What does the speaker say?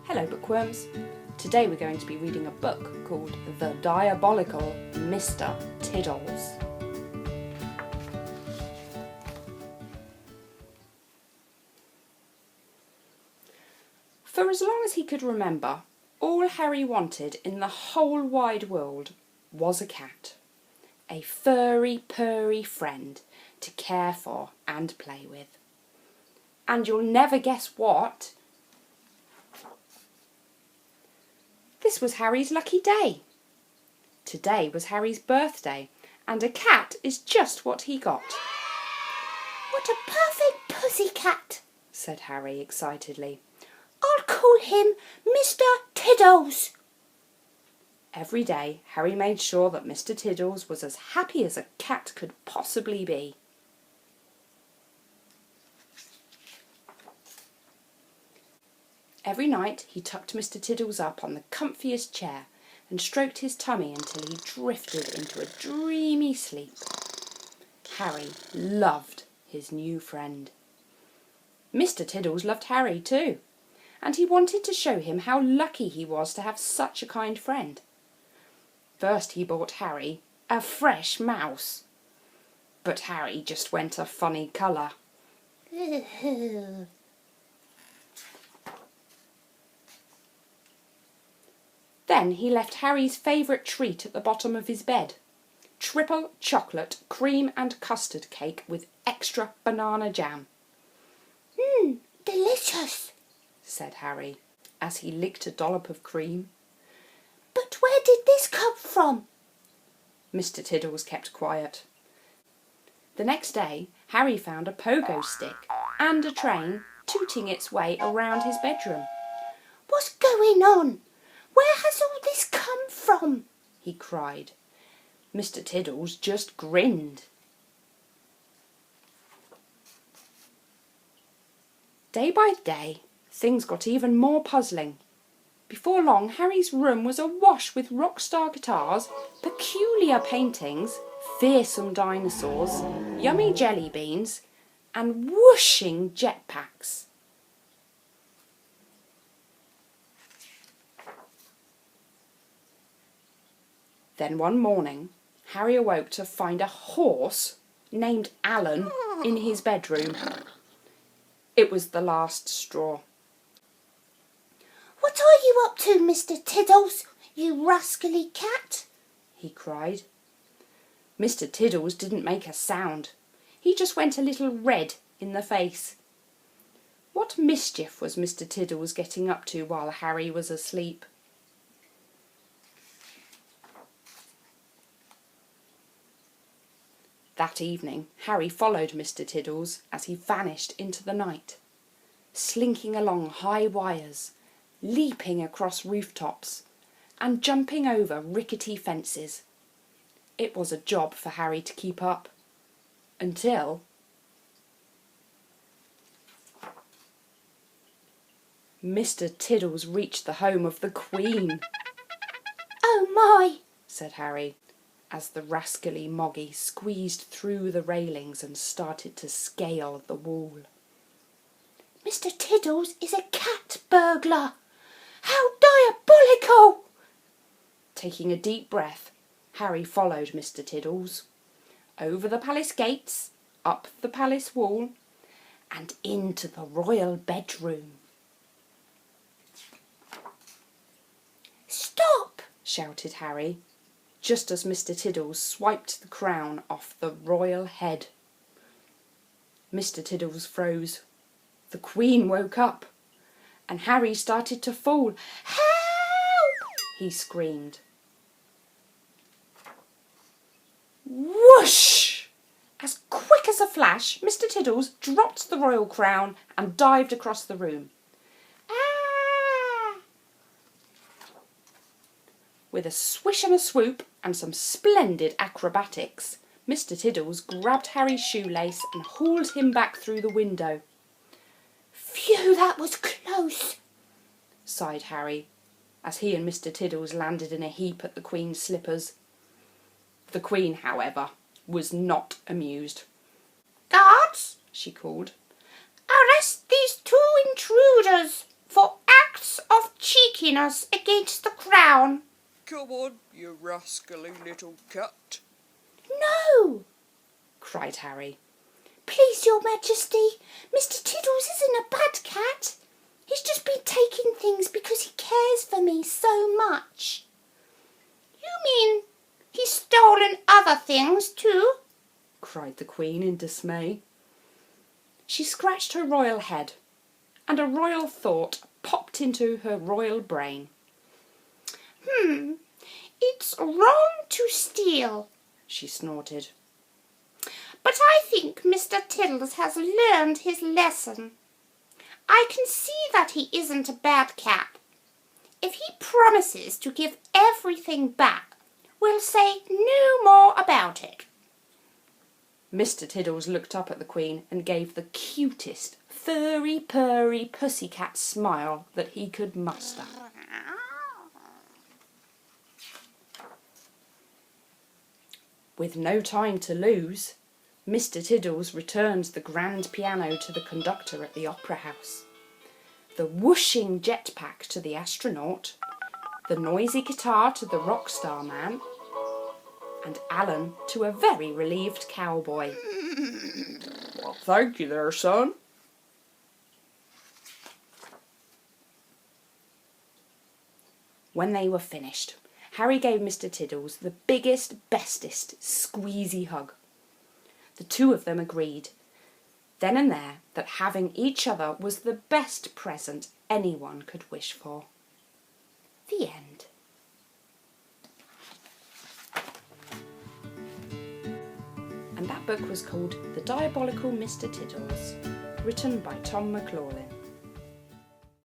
Hello bookworms! Today we're going to be reading a book called The Diabolical Mr Tiddles. For as long as he could remember, all Harry wanted in the whole wide world was a cat. A furry, purry friend to care for and play with. And you'll never guess what? This was Harry's lucky day. Today was Harry's birthday, and a cat is just what he got. What a perfect pussycat, said Harry excitedly. I'll call him Mr Tiddles. Every day Harry made sure that Mr Tiddles was as happy as a cat could possibly be. Every night he tucked Mr Tiddles up on the comfiest chair and stroked his tummy until he drifted into a dreamy sleep. Harry loved his new friend. Mr Tiddles loved Harry too, and he wanted to show him how lucky he was to have such a kind friend. First he bought Harry a fresh mouse, but Harry just went a funny colour. Then he left Harry's favourite treat at the bottom of his bed. Triple chocolate, cream and custard cake with extra banana jam. Delicious, said Harry, as he licked a dollop of cream. But where did this come from? Mr Tiddles kept quiet. The next day Harry found a pogo stick and a train tooting its way around his bedroom. What's going on? Where has all this come from? He cried. Mr Tiddles just grinned. Day by day, things got even more puzzling. Before long, Harry's room was awash with rock star guitars, peculiar paintings, fearsome dinosaurs, yummy jelly beans, and whooshing jetpacks. Then one morning, Harry awoke to find a horse named Alan in his bedroom. It was the last straw. What are you up to, Mr Tiddles, you rascally cat? He cried. Mr Tiddles didn't make a sound. He just went a little red in the face. What mischief was Mr Tiddles getting up to while Harry was asleep? That evening, Harry followed Mr Tiddles as he vanished into the night, slinking along high wires, leaping across rooftops, and jumping over rickety fences. It was a job for Harry to keep up, until... Mr Tiddles reached the home of the Queen. Oh my, said Harry, as the rascally Moggy squeezed through the railings and started to scale the wall. Mr Tiddles is a cat burglar. How diabolical! Taking a deep breath, Harry followed Mr Tiddles, over the palace gates, up the palace wall, and into the royal bedroom. Stop! Shouted Harry, just as Mr Tiddles swiped the crown off the royal head. Mr Tiddles froze. The Queen woke up, and Harry started to fall. Help! He screamed. Whoosh! As quick as a flash, Mr Tiddles dropped the royal crown and dived across the room. Ah! With a swish and a swoop and some splendid acrobatics, Mr Tiddles grabbed Harry's shoelace and hauled him back through the window. Phew, that was close, sighed Harry, as he and Mr Tiddles landed in a heap at the Queen's slippers. The Queen, however, was not amused. Guards, she called. arrest these two intruders for acts of pin us against the crown. Come on, you rascally little cat. No, cried Harry. Please, your majesty, Mr Tiddles isn't a bad cat. He's just been taking things because he cares for me so much. You mean he's stolen other things too? cried the Queen in dismay. She scratched her royal head, and a royal thought popped into her royal brain. It's wrong to steal, she snorted. but I think Mr Tiddles has learned his lesson. I can see that he isn't a bad cat. If he promises to give everything back, we'll say no more about it. Mr Tiddles looked up at the Queen and gave the cutest, furry, purry pussycat smile that he could muster. With no time to lose, Mr Tiddles returned the grand piano to the conductor at the opera house, the whooshing jetpack to the astronaut, the noisy guitar to the rock star man, and Alan to a very relieved cowboy. Well, thank you there, son. When they were finished, Harry gave Mr Tiddles the biggest, bestest, squeezy hug. The two of them agreed, then and there, that having each other was the best present anyone could wish for. The end. And that book was called The Diabolical Mr Tiddles, written by Tom McLaughlin.